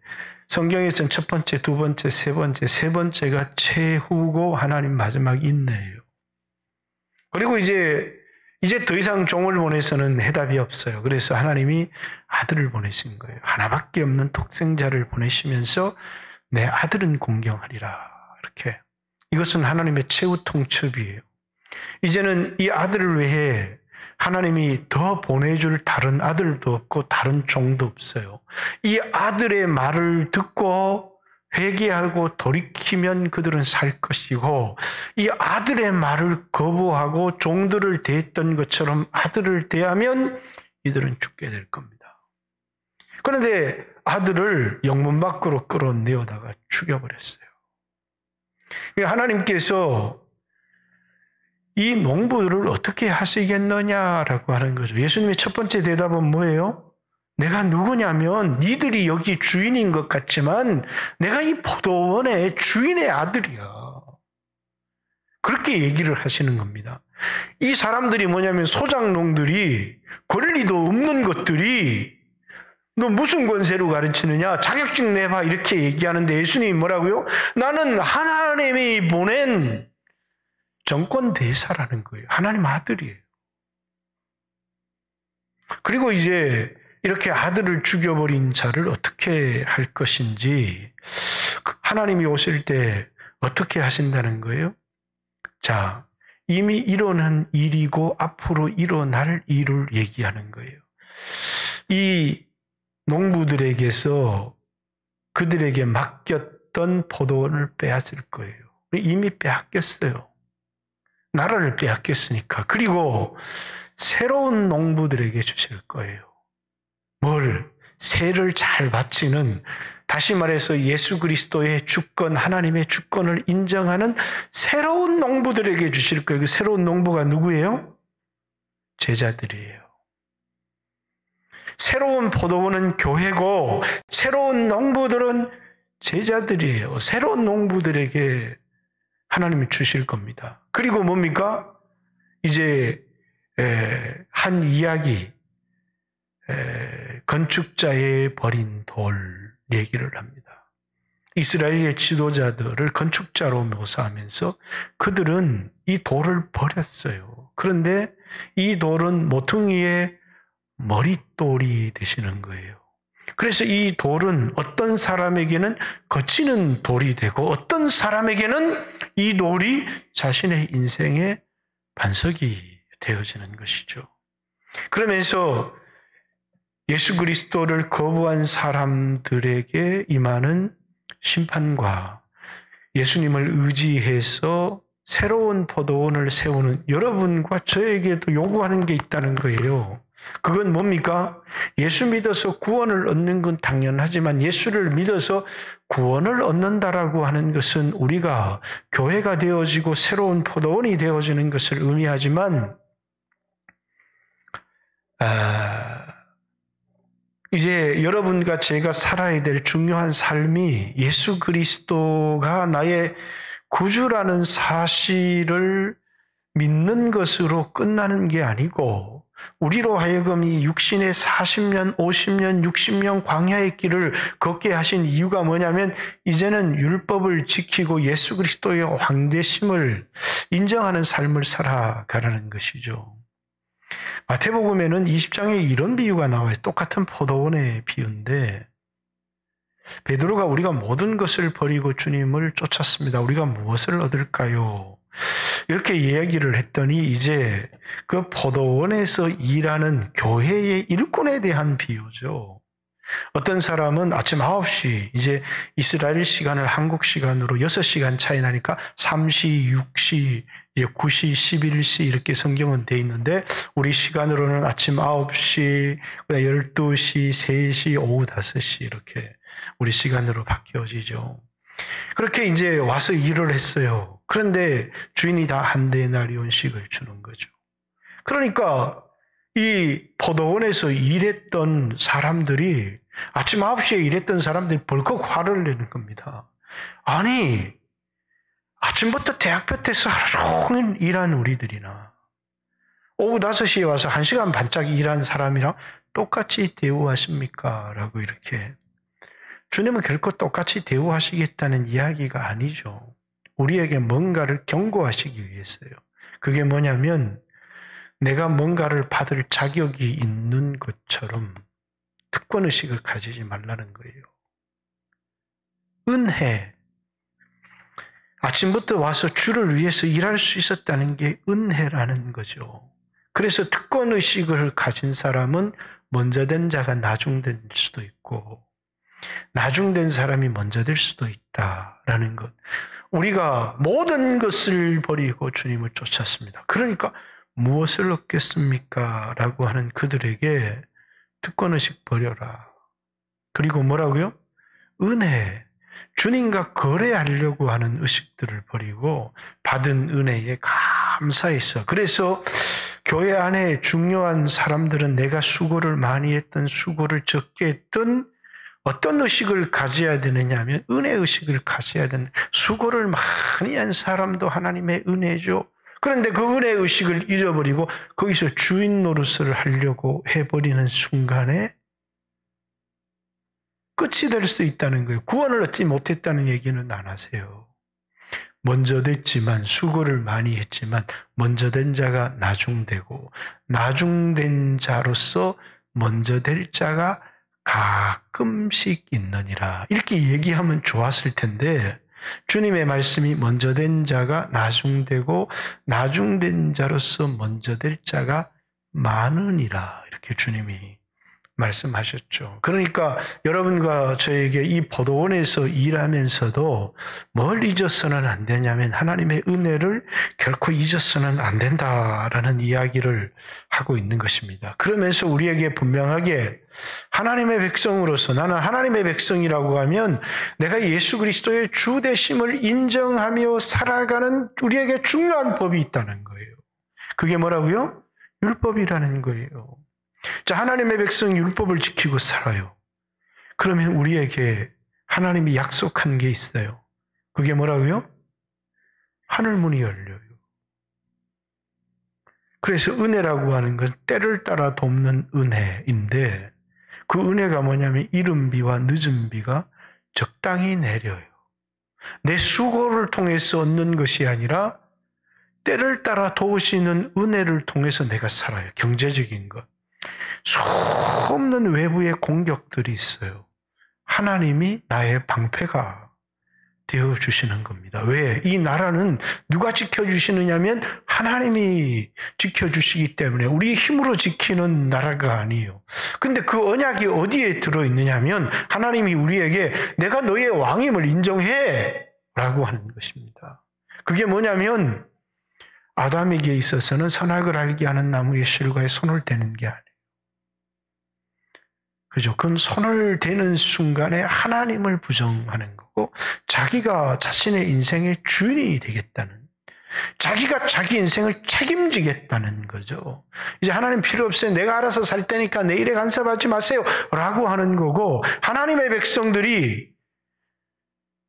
성경에서는 첫 번째, 두 번째, 세 번째, 세 번째가 최후고 하나님 마지막 인내예요. 그리고 이제 더 이상 종을 보내서는 해답이 없어요. 그래서 하나님이 아들을 보내신 거예요. 하나밖에 없는 독생자를 보내시면서 내 아들은 공경하리라. 이렇게. 이것은 하나님의 최후 통첩이에요. 이제는 이 아들을 위해 하나님이 더 보내줄 다른 아들도 없고 다른 종도 없어요. 이 아들의 말을 듣고 회개하고 돌이키면 그들은 살 것이고, 이 아들의 말을 거부하고 종들을 대했던 것처럼 아들을 대하면 이들은 죽게 될 겁니다. 그런데 아들을 영문 밖으로 끌어내어다가 죽여버렸어요. 하나님께서 이 농부를 어떻게 하시겠느냐라고 하는 거죠. 예수님의 첫 번째 대답은 뭐예요? 내가 누구냐면 니들이 여기 주인인 것 같지만 내가 이 포도원의 주인의 아들이야. 그렇게 얘기를 하시는 겁니다. 이 사람들이 뭐냐면 소작농들이 권리도 없는 것들이 너 무슨 권세로 가르치느냐? 자격증 내봐 이렇게 얘기하는데 예수님이 뭐라고요? 나는 하나님이 보낸 정권 대사라는 거예요. 하나님 아들이에요. 그리고 이제 이렇게 아들을 죽여버린 자를 어떻게 할 것인지 하나님이 오실 때 어떻게 하신다는 거예요? 자, 이미 일어난 일이고 앞으로 일어날 일을 얘기하는 거예요. 이 농부들에게서 그들에게 맡겼던 포도원을 빼앗을 거예요. 이미 빼앗겼어요. 나라를 빼앗겼으니까. 그리고 새로운 농부들에게 주실 거예요. 뭘? 세를 잘 바치는, 다시 말해서 예수 그리스도의 주권, 하나님의 주권을 인정하는 새로운 농부들에게 주실 거예요. 그 새로운 농부가 누구예요? 제자들이에요. 새로운 포도원은 교회고 새로운 농부들은 제자들이에요. 새로운 농부들에게 하나님이 주실 겁니다. 그리고 뭡니까? 이제 한 이야기, 건축자의 버린 돌 얘기를 합니다. 이스라엘의 지도자들을 건축자로 묘사하면서 그들은 이 돌을 버렸어요. 그런데 이 돌은 모퉁이의 머릿돌이 되시는 거예요. 그래서 이 돌은 어떤 사람에게는 거치는 돌이 되고 어떤 사람에게는 이 돌이 자신의 인생의 반석이 되어지는 것이죠. 그러면서 예수 그리스도를 거부한 사람들에게 임하는 심판과 예수님을 의지해서 새로운 포도원을 세우는 여러분과 저에게도 요구하는 게 있다는 거예요. 그건 뭡니까? 예수 믿어서 구원을 얻는 건 당연하지만 예수를 믿어서 구원을 얻는다라고 하는 것은 우리가 교회가 되어지고 새로운 포도원이 되어지는 것을 의미하지만 이제 여러분과 제가 살아야 될 중요한 삶이 예수 그리스도가 나의 구주라는 사실을 믿는 것으로 끝나는 게 아니고 우리로 하여금 이 육신의 40년, 50년, 60년 광야의 길을 걷게 하신 이유가 뭐냐면 이제는 율법을 지키고 예수 그리스도의 왕되심을 인정하는 삶을 살아가라는 것이죠. 마태복음에는 20장에 이런 비유가 나와요. 똑같은 포도원의 비유인데 베드로가 우리가 모든 것을 버리고 주님을 쫓았습니다. 우리가 무엇을 얻을까요? 이렇게 이야기를 했더니 이제 그 포도원에서 일하는 교회의 일꾼에 대한 비유죠. 어떤 사람은 아침 9시, 이제 이스라엘 시간을 한국 시간으로 6시간 차이 나니까 3시, 6시, 9시, 11시 이렇게 성경은 돼 있는데 우리 시간으로는 아침 9시, 12시, 3시, 오후 5시 이렇게 우리 시간으로 바뀌어지죠. 그렇게 이제 와서 일을 했어요. 그런데 주인이 다 한 데나리온씩을 주는 거죠. 그러니까 이 포도원에서 일했던 사람들이 아침 9시에 일했던 사람들이 벌컥 화를 내는 겁니다. 아니 아침부터 대학볕에서 하루 종일 일한 우리들이나 오후 5시에 와서 1시간 반짝 일한 사람이랑 똑같이 대우하십니까? 라고 이렇게. 주님은 결코 똑같이 대우하시겠다는 이야기가 아니죠. 우리에게 뭔가를 경고하시기 위해서요. 그게 뭐냐면 내가 뭔가를 받을 자격이 있는 것처럼 특권의식을 가지지 말라는 거예요. 은혜. 아침부터 와서 주를 위해서 일할 수 있었다는 게 은혜라는 거죠. 그래서 특권의식을 가진 사람은 먼저 된 자가 나중될 수도 있고 나중된 사람이 먼저 될 수도 있다라는 것. 우리가 모든 것을 버리고 주님을 쫓았습니다. 그러니까 무엇을 얻겠습니까? 라고 하는 그들에게 특권의식 버려라. 그리고 뭐라고요? 은혜. 주님과 거래하려고 하는 의식들을 버리고 받은 은혜에 감사해서. 그래서 교회 안에 중요한 사람들은 내가 수고를 많이 했던 수고를 적게 했던 어떤 의식을 가져야 되느냐 하면 은혜의식을 가져야 된다. 수고를 많이 한 사람도 하나님의 은혜죠. 그런데 그 은혜의식을 잊어버리고 거기서 주인 노릇을 하려고 해버리는 순간에 끝이 될 수 있다는 거예요. 구원을 얻지 못했다는 얘기는 안 하세요. 먼저 됐지만 수고를 많이 했지만 먼저 된 자가 나중되고 나중된 자로서 먼저 될 자가 가끔씩 있느니라. 이렇게 얘기하면 좋았을 텐데 주님의 말씀이 먼저 된 자가 나중되고 나중된 자로서 먼저 될 자가 많으니라. 이렇게 주님이 말씀하셨죠. 그러니까 여러분과 저에게 이 포도원에서 일하면서도 뭘 잊어서는 안 되냐면 하나님의 은혜를 결코 잊어서는 안 된다라는 이야기를 하고 있는 것입니다. 그러면서 우리에게 분명하게 하나님의 백성으로서 나는 하나님의 백성이라고 하면 내가 예수 그리스도의 주 되심을 인정하며 살아가는 우리에게 중요한 법이 있다는 거예요. 그게 뭐라고요? 율법이라는 거예요. 자, 하나님의 백성 율법을 지키고 살아요. 그러면 우리에게 하나님이 약속한 게 있어요. 그게 뭐라고요? 하늘문이 열려요. 그래서 은혜라고 하는 건 때를 따라 돕는 은혜인데 그 은혜가 뭐냐면 이른 비와 늦은 비가 적당히 내려요. 내 수고를 통해서 얻는 것이 아니라 때를 따라 도우시는 은혜를 통해서 내가 살아요. 경제적인 것. 수없는 외부의 공격들이 있어요. 하나님이 나의 방패가 되어주시는 겁니다. 왜? 이 나라는 누가 지켜주시느냐면 하나님이 지켜주시기 때문에 우리 힘으로 지키는 나라가 아니에요. 근데 그 언약이 어디에 들어있느냐면 하나님이 우리에게 내가 너의 왕임을 인정해 라고 하는 것입니다. 그게 뭐냐면 아담에게 있어서는 선악을 알게 하는 나무의 실과에 손을 대는 게 아니에요. 그죠? 그건 손을 대는 순간에 하나님을 부정하는 거고 자기가 자신의 인생의 주인이 되겠다는, 자기가 자기 인생을 책임지겠다는 거죠. 이제 하나님 필요 없어요. 내가 알아서 살 테니까 내 일에 간섭하지 마세요 라고 하는 거고, 하나님의 백성들이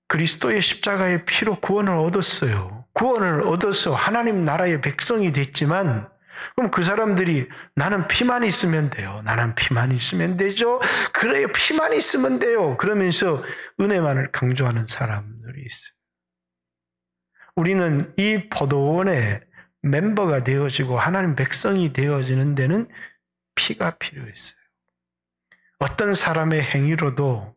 그리스도의 십자가의 피로 구원을 얻었어요. 구원을 얻어서 하나님 나라의 백성이 됐지만 그럼 그 사람들이 나는 피만 있으면 돼요. 나는 피만 있으면 되죠. 그래요. 피만 있으면 돼요. 그러면서 은혜만을 강조하는 사람들이 있어요. 우리는 이 포도원의 멤버가 되어지고 하나님 백성이 되어지는 데는 피가 필요했어요. 어떤 사람의 행위로도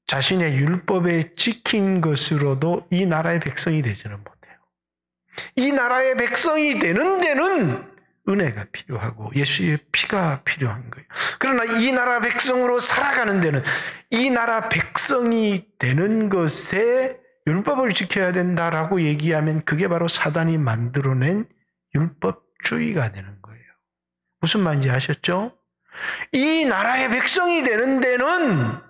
자신의 율법에 지킨 것으로도 이 나라의 백성이 되지는 못해요. 이 나라의 백성이 되는 데는 은혜가 필요하고 예수의 피가 필요한 거예요. 그러나 이 나라 백성으로 살아가는 데는 이 나라 백성이 되는 것에 율법을 지켜야 된다라고 얘기하면 그게 바로 사단이 만들어낸 율법주의가 되는 거예요. 무슨 말인지 아셨죠? 이 나라의 백성이 되는 데는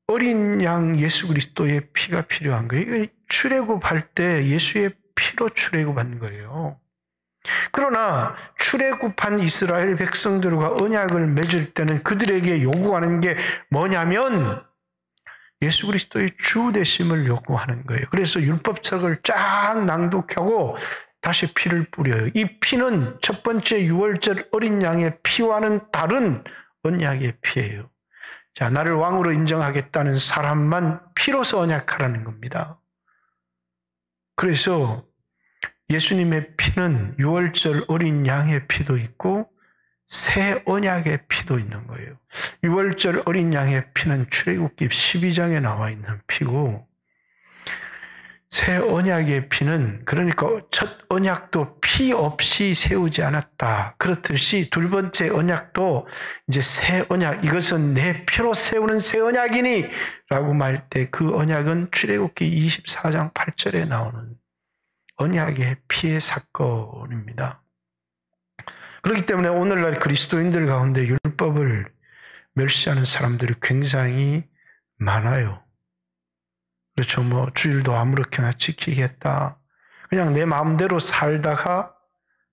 어린 양 예수 그리스도의 피가 필요한 거예요. 출애굽할 때 예수의 피로 출애굽한 거예요. 그러나 출애굽한 이스라엘 백성들과 언약을 맺을 때는 그들에게 요구하는 게 뭐냐면 예수 그리스도의 주 되심을 요구하는 거예요. 그래서 율법책을 쫙 낭독하고 다시 피를 뿌려요. 이 피는 첫 번째 유월절 어린 양의 피와는 다른 언약의 피예요. 자, 나를 왕으로 인정하겠다는 사람만 피로서 언약하라는 겁니다. 그래서 예수님의 피는 유월절 어린 양의 피도 있고 새 언약의 피도 있는 거예요. 유월절 어린 양의 피는 출애굽기 12장에 나와 있는 피고, 새 언약의 피는 그러니까 첫 언약도 피 없이 세우지 않았다. 그렇듯이 두 번째 언약도 이제 새 언약, 이것은 내 피로 세우는 새 언약이니 라고 말 때 그 언약은 출애굽기 24장 8절에 나오는 언약의 피의 사건입니다. 그렇기 때문에 오늘날 그리스도인들 가운데 율법을 멸시하는 사람들이 굉장히 많아요. 그렇죠. 주일도 아무렇게나 지키겠다. 그냥 내 마음대로 살다가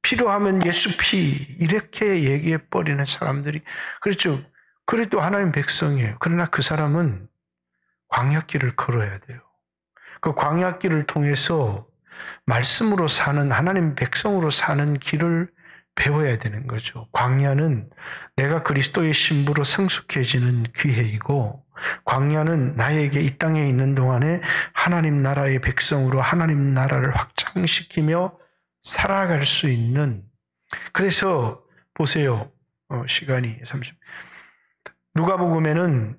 필요하면 예수 피 이렇게 얘기해 버리는 사람들이, 그렇죠. 그래도 하나님 백성이에요. 그러나 그 사람은 광야길을 걸어야 돼요. 그 광야길을 통해서 말씀으로 사는, 하나님 백성으로 사는 길을 배워야 되는 거죠. 광야는 내가 그리스도의 신부로 성숙해지는 기회이고, 광야는 나에게 이 땅에 있는 동안에 하나님 나라의 백성으로 하나님 나라를 확장시키며 살아갈 수 있는, 그래서 보세요. 시간이 30. 누가복음에는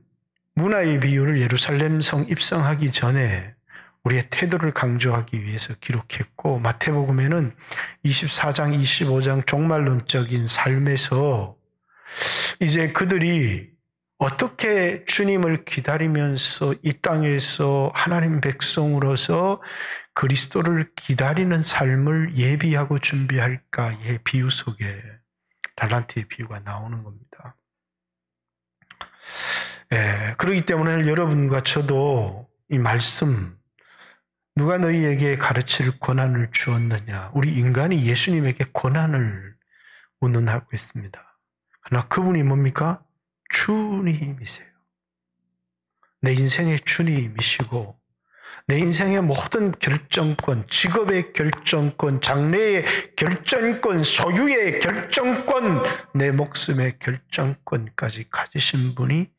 문화의 비유를 예루살렘 성 입성하기 전에 우리의 태도를 강조하기 위해서 기록했고, 마태복음에는 24장, 25장 종말론적인 삶에서 이제 그들이 어떻게 주님을 기다리면서 이 땅에서 하나님 백성으로서 그리스도를 기다리는 삶을 예비하고 준비할까의 비유 속에 달란트의 비유가 나오는 겁니다. 그렇기 때문에 여러분과 저도 이 말씀, 누가 너희에게 가르칠 권한을 주었느냐? 우리 인간이 예수님에게 권한을 운운하고 있습니다. 그러나 그분이 뭡니까? 주님이세요. 내 인생의 주님이시고, 내 인생의 모든 결정권, 직업의 결정권, 장래의 결정권, 소유의 결정권, 내 목숨의 결정권까지 가지신 분이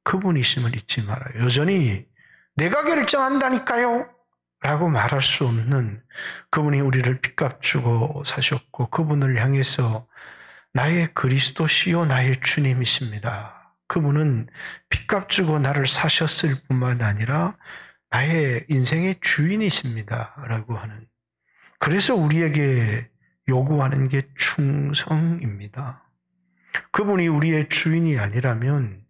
그분이심을 잊지 말아요. 여전히 내가 결정한다니까요 라고 말할 수 없는 그분이 우리를 빚값 주고 사셨고, 그분을 향해서 나의 그리스도시요 나의 주님이십니다. 그분은 빚값 주고 나를 사셨을 뿐만 아니라 나의 인생의 주인이십니다 라고 하는, 그래서 우리에게 요구하는 게 충성입니다. 그분이 우리의 주인이 아니라면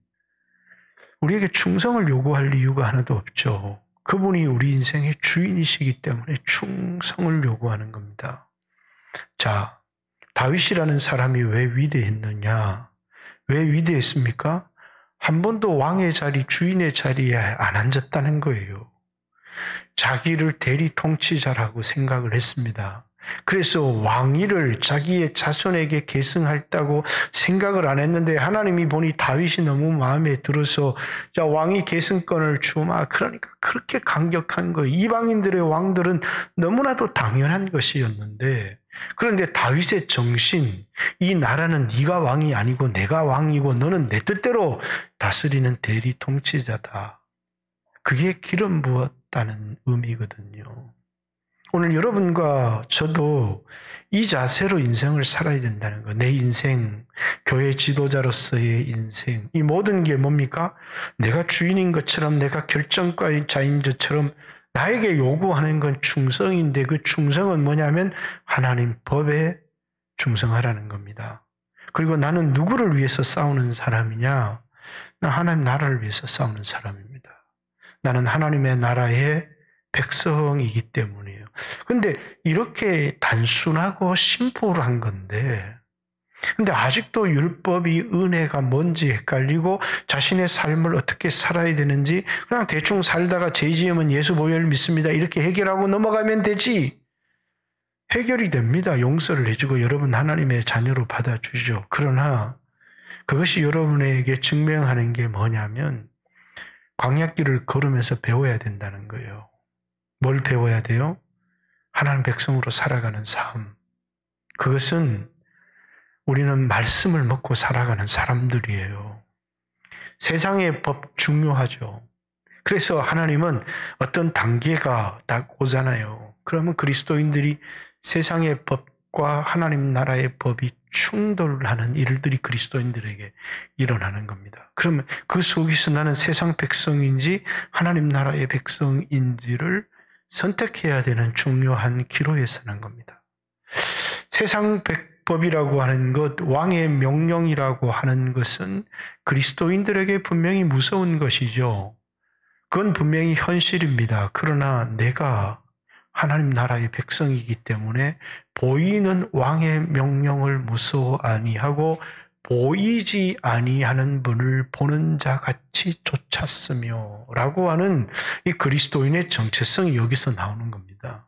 우리에게 충성을 요구할 이유가 하나도 없죠. 그분이 우리 인생의 주인이시기 때문에 충성을 요구하는 겁니다. 자, 다윗이라는 사람이 왜 위대했느냐? 왜 위대했습니까? 한 번도 왕의 자리, 주인의 자리에 안 앉았다는 거예요. 자기를 대리 통치자라고 생각을 했습니다. 그래서 왕위를 자기의 자손에게 계승했다고 생각을 안 했는데, 하나님이 보니 다윗이 너무 마음에 들어서 자, 왕위 계승권을 주마. 그러니까 그렇게 강력한 거예요. 이방인들의 왕들은 너무나도 당연한 것이었는데, 그런데 다윗의 정신, 이 나라는 네가 왕이 아니고 내가 왕이고 너는 내 뜻대로 다스리는 대리 통치자다. 그게 기름 부었다는 의미거든요. 오늘 여러분과 저도 이 자세로 인생을 살아야 된다는 거. 내 인생, 교회 지도자로서의 인생, 이 모든 게 뭡니까? 내가 주인인 것처럼, 내가 결정자인 것처럼 나에게 요구하는 건 충성인데, 그 충성은 뭐냐면 하나님 법에 충성하라는 겁니다. 그리고 나는 누구를 위해서 싸우는 사람이냐? 나 하나님 나라를 위해서 싸우는 사람입니다. 나는 하나님의 나라의 백성이기 때문이에요. 그런데 이렇게 단순하고 심플한 건데, 근데 아직도 율법이 은혜가 뭔지 헷갈리고 자신의 삶을 어떻게 살아야 되는지 그냥 대충 살다가 죄 지으면 예수 보혈을 믿습니다 이렇게 해결하고 넘어가면 되지. 해결이 됩니다. 용서를 해주고 여러분 하나님의 자녀로 받아주죠. 그러나 그것이 여러분에게 증명하는 게 뭐냐면 광야길을 걸으면서 배워야 된다는 거예요. 뭘 배워야 돼요? 하나님 백성으로 살아가는 삶. 그것은 우리는 말씀을 먹고 살아가는 사람들이에요. 세상의 법 중요하죠. 그래서 하나님은 어떤 단계가 딱 오잖아요. 그러면 그리스도인들이 세상의 법과 하나님 나라의 법이 충돌하는 일들이 그리스도인들에게 일어나는 겁니다. 그러면 그 속에서 나는 세상 백성인지 하나님 나라의 백성인지를 선택해야 되는 중요한 기로에 서는 겁니다. 세상 법이라고 하는 것, 왕의 명령이라고 하는 것은 그리스도인들에게 분명히 무서운 것이죠. 그건 분명히 현실입니다. 그러나 내가 하나님 나라의 백성이기 때문에 보이는 왕의 명령을 무서워 아니하고 보이지 아니하는 분을 보는 자 같이 쫓았으며 라고 하는 이 그리스도인의 정체성이 여기서 나오는 겁니다.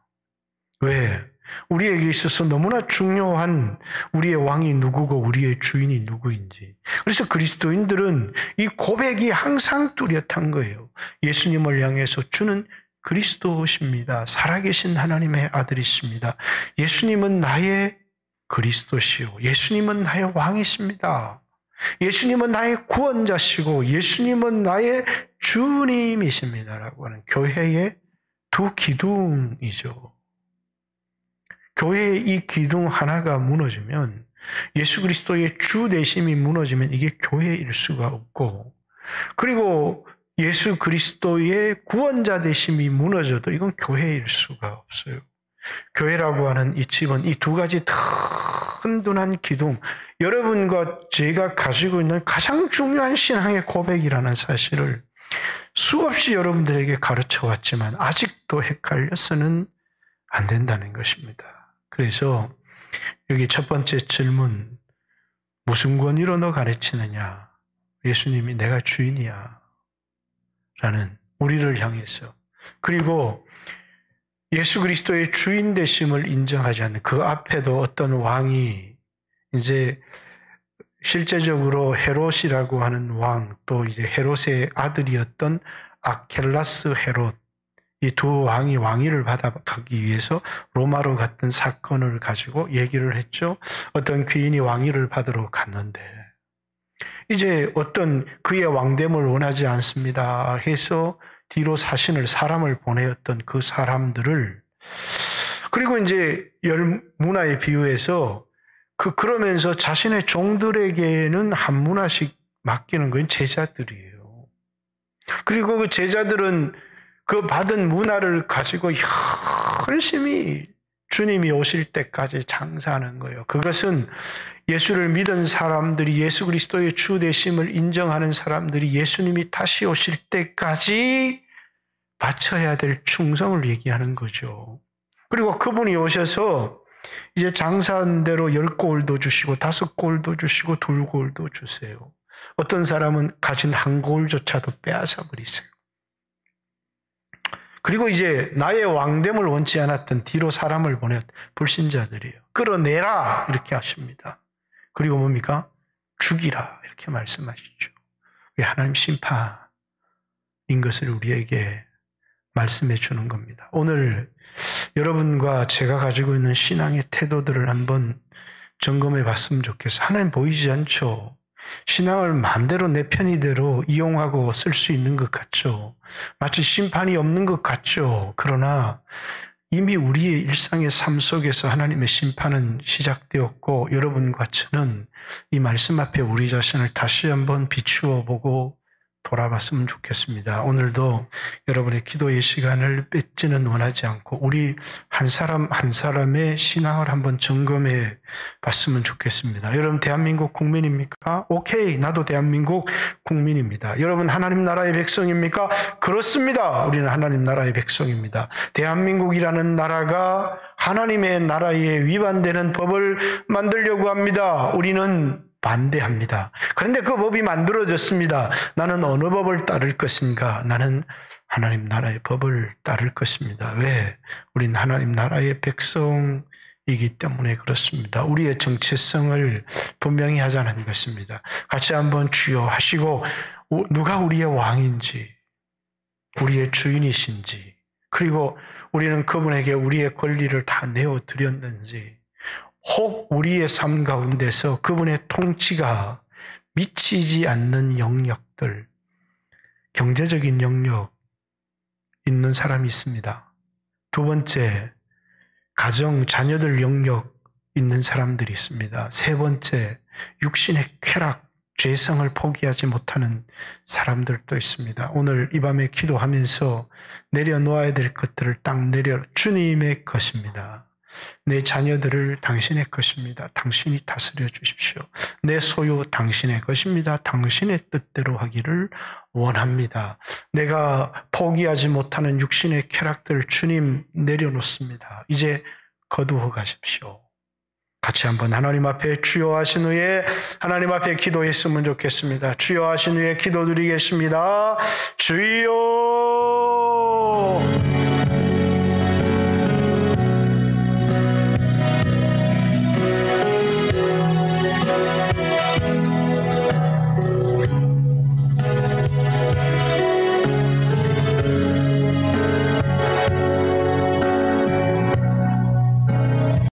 왜? 우리에게 있어서 너무나 중요한 우리의 왕이 누구고 우리의 주인이 누구인지. 그래서 그리스도인들은 이 고백이 항상 뚜렷한 거예요. 예수님을 향해서 주는 그리스도십니다. 살아계신 하나님의 아들이십니다. 예수님은 나의 그리스도시요. 예수님은 나의 왕이십니다. 예수님은 나의 구원자시고 예수님은 나의 주님이십니다. 라고 하는 교회의 두 기둥이죠. 교회의 이 기둥 하나가 무너지면, 예수 그리스도의 주 되심이 무너지면 이게 교회일 수가 없고, 그리고 예수 그리스도의 구원자 되심이 무너져도 이건 교회일 수가 없어요. 교회라고 하는 이 집은 이 두 가지 튼튼한 기둥, 여러분과 제가 가지고 있는 가장 중요한 신앙의 고백이라는 사실을 수없이 여러분들에게 가르쳐 왔지만 아직도 헷갈려서는 안 된다는 것입니다. 그래서 여기 첫 번째 질문, 무슨 권위로 너 가르치느냐? 예수님이 내가 주인이야 라는 우리를 향해서, 그리고 예수 그리스도의 주인 되심을 인정하지 않는 그 앞에도 어떤 왕이, 이제 실제적으로 헤롯이라고 하는 왕, 또 이제 헤롯의 아들이었던 아켈라스 헤롯, 이 두 왕이 왕위를 받아가기 위해서 로마로 갔던 사건을 가지고 얘기를 했죠. 어떤 귀인이 왕위를 받으러 갔는데 이제 어떤 그의 왕됨을 원하지 않습니다 해서 뒤로 사람을 보내었던 그 사람들을, 그리고 이제 열 문화에 비유해서 그러면서 자신의 종들에게는 한 문화씩 맡기는 건 제자들이에요. 그리고 그 제자들은 그 받은 문화를 가지고 열심히 주님이 오실 때까지 장사하는 거예요. 그것은 예수를 믿은 사람들이, 예수 그리스도의 주 되심을 인정하는 사람들이 예수님이 다시 오실 때까지 바쳐야 될 충성을 얘기하는 거죠. 그리고 그분이 오셔서 이제 장사한 대로 10골도 주시고 5골도 주시고 2골도 주세요. 어떤 사람은 가진 1골조차도 빼앗아 버리세요. 그리고 이제 나의 왕됨을 원치 않았던 뒤로 사람을 보내 불신자들이에요. 끌어내라 이렇게 하십니다. 그리고 뭡니까? 죽이라 이렇게 말씀하시죠. 이게 하나님 심판인 것을 우리에게 말씀해 주는 겁니다. 오늘 여러분과 제가 가지고 있는 신앙의 태도들을 한번 점검해 봤으면 좋겠어요. 하나님 보이지 않죠? 신앙을 마음대로 내 편의대로 이용하고 쓸 수 있는 것 같죠. 마치 심판이 없는 것 같죠. 그러나 이미 우리의 일상의 삶 속에서 하나님의 심판은 시작되었고, 여러분과 저는 이 말씀 앞에 우리 자신을 다시 한번 비추어 보고 돌아봤으면 좋겠습니다. 오늘도 여러분의 기도의 시간을 뺏지는 원하지 않고 우리 한 사람 한 사람의 신앙을 한번 점검해 봤으면 좋겠습니다. 여러분 대한민국 국민입니까? 오케이, 나도 대한민국 국민입니다. 여러분 하나님 나라의 백성입니까? 그렇습니다. 우리는 하나님 나라의 백성입니다. 대한민국이라는 나라가 하나님의 나라에 위반되는 법을 만들려고 합니다. 우리는 반대합니다. 그런데 그 법이 만들어졌습니다. 나는 어느 법을 따를 것인가? 나는 하나님 나라의 법을 따를 것입니다. 왜? 우린 하나님 나라의 백성이기 때문에 그렇습니다. 우리의 정체성을 분명히 하자는 것입니다. 같이 한번 주여 하시고, 누가 우리의 왕인지, 우리의 주인이신지, 그리고 우리는 그분에게 우리의 권리를 다 내어드렸는지, 혹 우리의 삶 가운데서 그분의 통치가 미치지 않는 영역들, 경제적인 영역 있는 사람이 있습니다. 두 번째, 가정, 자녀들 영역 있는 사람들이 있습니다. 세 번째, 육신의 쾌락, 죄성을 포기하지 못하는 사람들도 있습니다. 오늘 이 밤에 기도하면서 내려놓아야 될 것들을 딱 주님의 것입니다. 내 자녀들을 당신의 것입니다. 당신이 다스려 주십시오. 내 소유 당신의 것입니다. 당신의 뜻대로 하기를 원합니다. 내가 포기하지 못하는 육신의 쾌락들 주님 내려놓습니다. 이제 거두어 가십시오. 같이 한번 하나님 앞에 주여 하신 후에 하나님 앞에 기도했으면 좋겠습니다. 주여 하신 후에 기도드리겠습니다. 주여